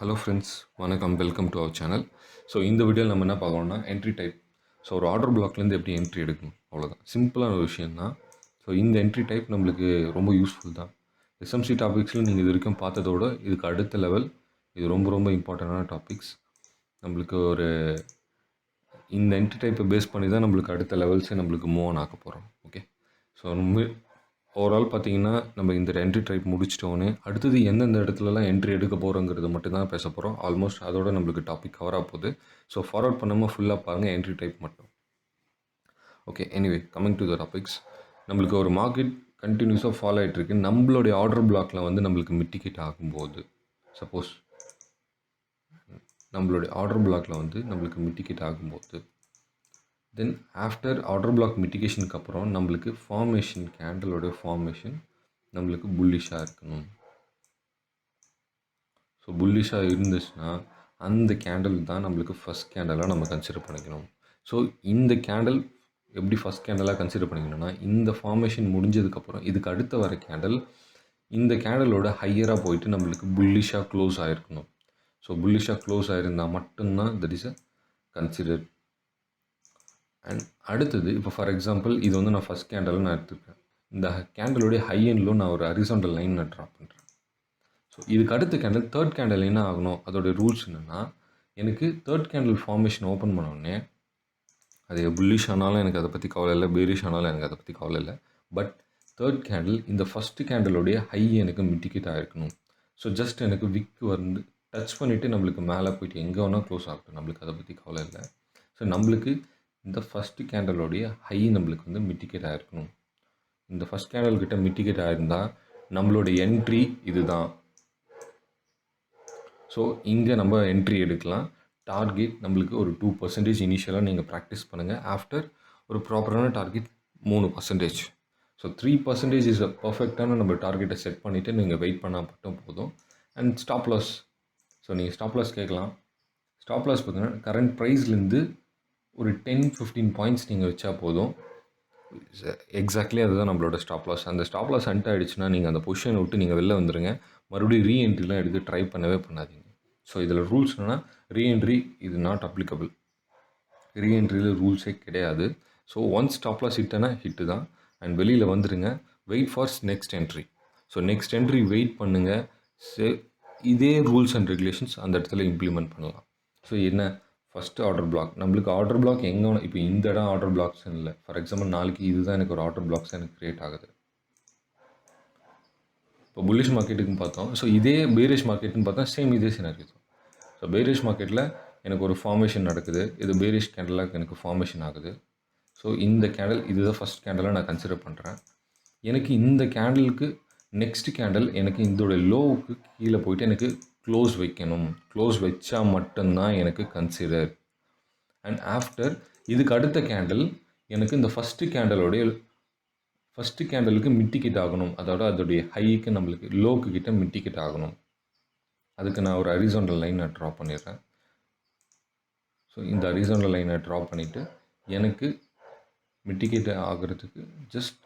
Hello friends, வணக்கம். Welcome to our channel. So இந்த வீடியோவில் நம்ம என்ன பார்க்கணும்னா என்ட்ரி டைப். ஸோ ஒரு ஆர்டர் பிளாக்லேருந்து எப்படி என்ட்ரி எடுக்கணும், அவ்வளோதான். சிம்பிளான ஒரு விஷயம் தான். ஸோ இந்த என்ட்ரி டைப் நம்மளுக்கு ரொம்ப யூஸ்ஃபுல் தான். எஸ்எம்சி டாபிக்ஸில் நீங்கள் இது வரைக்கும் பார்த்ததோட இதுக்கு அடுத்த லெவல். இது ரொம்ப ரொம்ப இம்பார்ட்டண்டான டாபிக்ஸ். நம்மளுக்கு ஒரு இந்த என்ட்ரி டைப்பை பேஸ் பண்ணி தான் நம்மளுக்கு அடுத்த லெவல்ஸே நம்மளுக்கு மூவ் ஆன் ஆக போகிறோம். ஓகே, ஸோ நம்ம ஓவரால் பார்த்தீங்கன்னா நம்ம இந்த என்ட்ரி டைப் முடிச்சிட்டோன்னே அடுத்தது எந்தெந்த இடத்துலலாம் என்ட்ரி எடுக்க போகிறோங்கிறது மட்டும் தான் பேச போகிறோம். ஆல்மோஸ்ட் அதோட நம்மளுக்கு டாபிக் கவர் ஆக போகுது. ஸோ ஃபார்வர்ட் பண்ணாமல் ஃபுல்லாக பாருங்கள் என்ட்ரி டைப் மட்டும். Okay, anyway coming to the topics. நம்மளுக்கு ஒரு மார்க்கெட் கண்டினியூஸாக ஃபாலோ ஆகிட்டுருக்கு. நம்மளுடைய ஆர்டர் பிளாக்ல வந்து நம்மளுக்கு மிட்டிகேட் ஆகும்போது, சப்போஸ் நம்மளுடைய ஆர்டர் பிளாக்ல வந்து நம்மளுக்கு மிட்டிகேட் ஆகும்போது, தென் ஆஃப்டர் ஆர்டர் பிளாக் மிட்டிகேஷனுக்கு அப்புறம் நம்மளுக்கு ஃபார்மேஷன், கேண்டலோடைய ஃபார்மேஷன் நம்மளுக்கு புல்லிஷாக இருக்கணும். ஸோ புல்லிஷாக இருந்துச்சுன்னா அந்த கேண்டில் தான் நம்மளுக்கு ஃபஸ்ட் கேண்டலாக நம்ம கன்சிடர் பண்ணிக்கணும். ஸோ இந்த கேண்டில் எப்படி ஃபஸ்ட் கேண்டலாக கன்சிடர் பண்ணிக்கணும்னா, இந்த ஃபார்மேஷன் முடிஞ்சதுக்கப்புறம் இதுக்கு அடுத்த வர கேண்டில் இந்த கேண்டலோட ஹையராக போயிட்டு நம்மளுக்கு புல்லிஷாக க்ளோஸ் ஆகிருக்கணும். ஸோ புல்லிஷாக க்ளோஸ் ஆகிருந்தால் மட்டும்தான் that is a consider. And அடுத்தது இப்போ ஃபார் எக்ஸாம்பிள் இது வந்து நான் ஃபஸ்ட் கேண்டல் நான் எடுத்துருக்கேன். இந்த கேண்டலுடைய ஹை அண்ட்லோ நான் ஒரு ஹரிசாண்டல் லைன் நான் ட்ரா பண்ணுறேன். ஸோ இதுக்கு அடுத்த கேண்டில் தேர்ட் கேண்டில் என்ன ஆகணும், அதோடைய ரூல்ஸ் என்னென்னா, எனக்கு தேர்ட் கேண்டில் ஃபார்மேஷன் ஓப்பன் பண்ணோடனே அது புல்லிஷ் ஆனாலும் எனக்கு அதை பற்றி கவலை இல்லை, பேரிஷ் ஆனாலும் எனக்கு அதை பற்றி கவலை இல்லை. பட் தேர்ட் கேண்டில் இந்த ஃபஸ்ட்டு கேண்டிலுடைய ஹை எனக்கு மிட்டிகேட் ஆகிருக்கணும். ஸோ ஜஸ்ட் எனக்கு விக் வந்து டச் பண்ணிவிட்டு நம்மளுக்கு மேலே போயிட்டு எங்கே வேணால் க்ளோஸ் ஆகட்டும், நம்மளுக்கு அதை பற்றி கவலை இல்லை. ஸோ நம்மளுக்கு இந்த ஃபஸ்ட்டு கேண்டலோடைய ஹை நம்மளுக்கு வந்து மிட்டிகேட் ஆகிருக்கணும். இந்த ஃபஸ்ட் கேண்டல் கிட்ட மிட்டிகேட் ஆகிருந்தால் நம்மளோட என்ட்ரி இது தான். ஸோ இங்கே நம்ம என்ட்ரி எடுக்கலாம். டார்கெட் நம்மளுக்கு ஒரு 2% இனிஷியலாக நீங்கள் ப்ராக்டிஸ் பண்ணுங்கள். ஆஃப்டர் ஒரு ப்ராப்பரான டார்கெட் 3%. ஸோ 3% இஸ் அ பர்ஃபெக்டான நம்ம டார்கெட்டை செட் பண்ணிவிட்டு நீங்கள் வெயிட் பண்ணால் மட்டும் போதும். And stop loss. ஸோ நீங்கள் ஸ்டாப் லாஸ் கேட்கலாம். ஸ்டாப் லாஸ் பார்த்தீங்கன்னா கரண்ட் ப்ரைஸ்லேருந்து ஒரு 10-15 பாயிண்ட்ஸ் நீங்கள் வச்சா போதும். எக்ஸாக்ட்லி அதுதான் நம்மளோட ஸ்டாப் லாஸ். அந்த ஸ்டாப் லாஸ் ஹண்ட் ஆகிடுச்சுன்னா நீங்கள் அந்த பொசிஷனை விட்டு நீங்கள் வெளில வந்துடுங்க. மறுபடியும் ரீஎன்ட்ரிலாம் எடுத்து ட்ரை பண்ணவே பண்ணாதீங்க. ஸோ இதில் ரூல்ஸ் என்னென்னா, ரீஎன்ட்ரி இது நாட் அப்ளிகபிள். ரீஎன்ட்ரியில் ரூல்ஸே கிடையாது. ஸோ ஒன்ஸ் ஸ்டாப் லாஸ் ஹிட்டுனா ஹிட்டு தான். அண்ட் வெளியில் வந்துடுங்க. Wait for next entry. So next entry wait பண்ணுங்கள். இதே ரூல்ஸ் அண்ட் ரெகுலேஷன்ஸ் அந்த இடத்துல இம்ப்ளிமெண்ட் பண்ணலாம். ஸோ என்ன, ஃபஸ்ட்டு ஆர்டர் பிளாக் நம்மளுக்கு ஆர்டர் பிளாக் எங்கே இப்போ இந்த இடம் ஆர்டர் பிளாக்ஸ் இல்லை. ஃபார் எக்ஸாம்பிள் நாளைக்கு இதுதான் எனக்கு ஒரு ஆர்டர் பிளாக்ஸ் எனக்கு க்ரியேட் ஆகுது. இப்போ புல்லிஷ் மார்க்கெட்டுக்குன்னு பார்த்தோம். ஸோ இதே பேரிஷ் மார்க்கெட்டுன்னு பார்த்தா சேம் இதே சினாரியோ தான். ஸோ பேரிஷ் மார்க்கெட்டில் எனக்கு ஒரு ஃபார்மேஷன் நடக்குது. இது பேரிஷ் கேண்டலாக எனக்கு ஃபார்மேஷன் ஆகுது. ஸோ இந்த கேண்டில் இதுதான் ஃபஸ்ட் கேண்டலாக நான் கன்சிடர் பண்ணுறேன். எனக்கு இந்த கேண்டலுக்கு நெக்ஸ்ட் கேண்டில் எனக்கு இதோட லோவுக்கு கீழே போயிட்டு எனக்கு க்ளோஸ் வைக்கணும். க்ளோஸ் வச்சா மட்டும்தான் எனக்கு கன்சிடர். அண்ட் ஆஃப்டர் இதுக்கு அடுத்த கேண்டில் எனக்கு இந்த ஃபஸ்ட்டு கேண்டலுக்கு மிட்டிகேட் ஆகணும். அதோடைய ஹைக்கு நம்மளுக்கு லோக்கு கிட்ட மிட்டிகேட் ஆகணும். அதுக்கு நான் ஒரு ஹரிசாண்டல் லைன் நான் ட்ரா பண்ணிடுறேன். ஸோ இந்த ஹரிசாண்டல் லைனை ட்ரா பண்ணிவிட்டு எனக்கு மிட்டிகேட் ஆகிறதுக்கு ஜஸ்ட்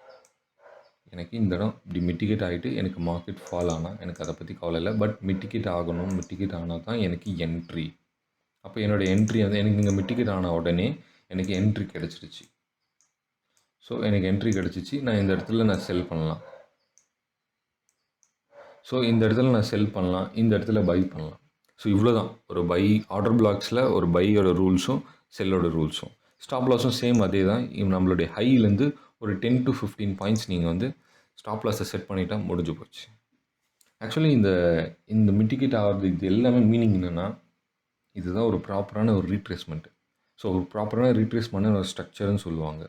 எனக்கு இந்த இடம் இப்படி மிட்டிகேட் ஆகிட்டு எனக்கு மார்க்கெட் ஃபால் ஆனால் எனக்கு அதை பற்றி கவலை இல்லை. பட் மிட்டிகேட் ஆகணும். மிட்டிகேட் ஆனால் தான் எனக்கு என்ட்ரி. அப்போ என்னோடய என்ட்ரி வந்து எனக்கு இங்கே மிட்டிகேட் ஆன உடனே எனக்கு என்ட்ரி கிடச்சிருச்சு. ஸோ எனக்கு என்ட்ரி கிடச்சிச்சு. நான் இந்த இடத்துல நான் செல் பண்ணலாம். ஸோ இந்த இடத்துல நான் செல் பண்ணலாம், இந்த இடத்துல பை பண்ணலாம். ஸோ இவ்வளோ தான் ஒரு பை ஆர்டர் பிளாக்ஸில் ஒரு பையோட ரூல்ஸும் செல்லோட ரூல்ஸும். ஸ்டாப் லாஸும் சேம் அதே தான். நம்மளுடைய ஹைலேருந்து ஒரு 10-15 பாயிண்ட்ஸ் நீங்கள் வந்து ஸ்டாப் லாஸை செட் பண்ணிட்டா முடிஞ்சு போச்சு. ஆக்சுவலி இந்த மிட்டிகேட் ஆகிறது இது எல்லாமே மீனிங் என்னென்னா, இதுதான் ஒரு ப்ராப்பரான ஒரு ரீட்ரேஸ்மெண்ட்டு. ஸோ ஒரு ப்ராப்பரான ரீட்ரேஸ்மெண்ட்னு ஒரு ஸ்ட்ரக்சர்னு சொல்லுவாங்க.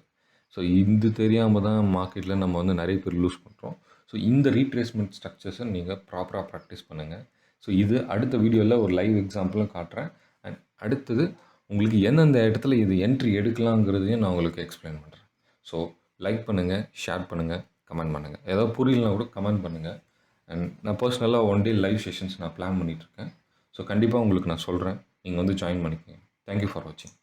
ஸோ இது தெரியாமல் தான் மார்க்கெட்டில் நம்ம வந்து நிறைய பேர் லூஸ் பண்ணுறோம். ஸோ இந்த ரீட்ரேஸ்மெண்ட் ஸ்ட்ரக்சர்ஸை நீங்கள் ப்ராப்பராக ப்ராக்டிஸ் பண்ணுங்கள். ஸோ இது அடுத்த வீடியோவில் ஒரு லைவ் எக்ஸாம்பிளும் காட்டுறேன். அண்ட் அடுத்தது உங்களுக்கு எந்தெந்த இடத்துல இது என்ட்ரி எடுக்கலாங்கிறதையும் நான் உங்களுக்கு எக்ஸ்பிளைன் பண்ணுறேன். ஸோ லைக் பண்ணுங்கள், ஷேர் பண்ணுங்கள், கமெண்ட் பண்ணுங்கள். ஏதாவது புரியலனா கூட கமெண்ட் பண்ணுங்கள். அண்ட் நான் பர்சனலாக 1 டே லைவ் செஷன்ஸ் நான் பிளான் பண்ணிகிட்ருக்கேன். ஸோ கண்டிப்பாக உங்களுக்கு நான் சொல்கிறேன். நீங்கள் வந்து ஜாயின் பண்ணிக்கோங்க. தேங்க்யூ ஃபார் வாட்சிங்.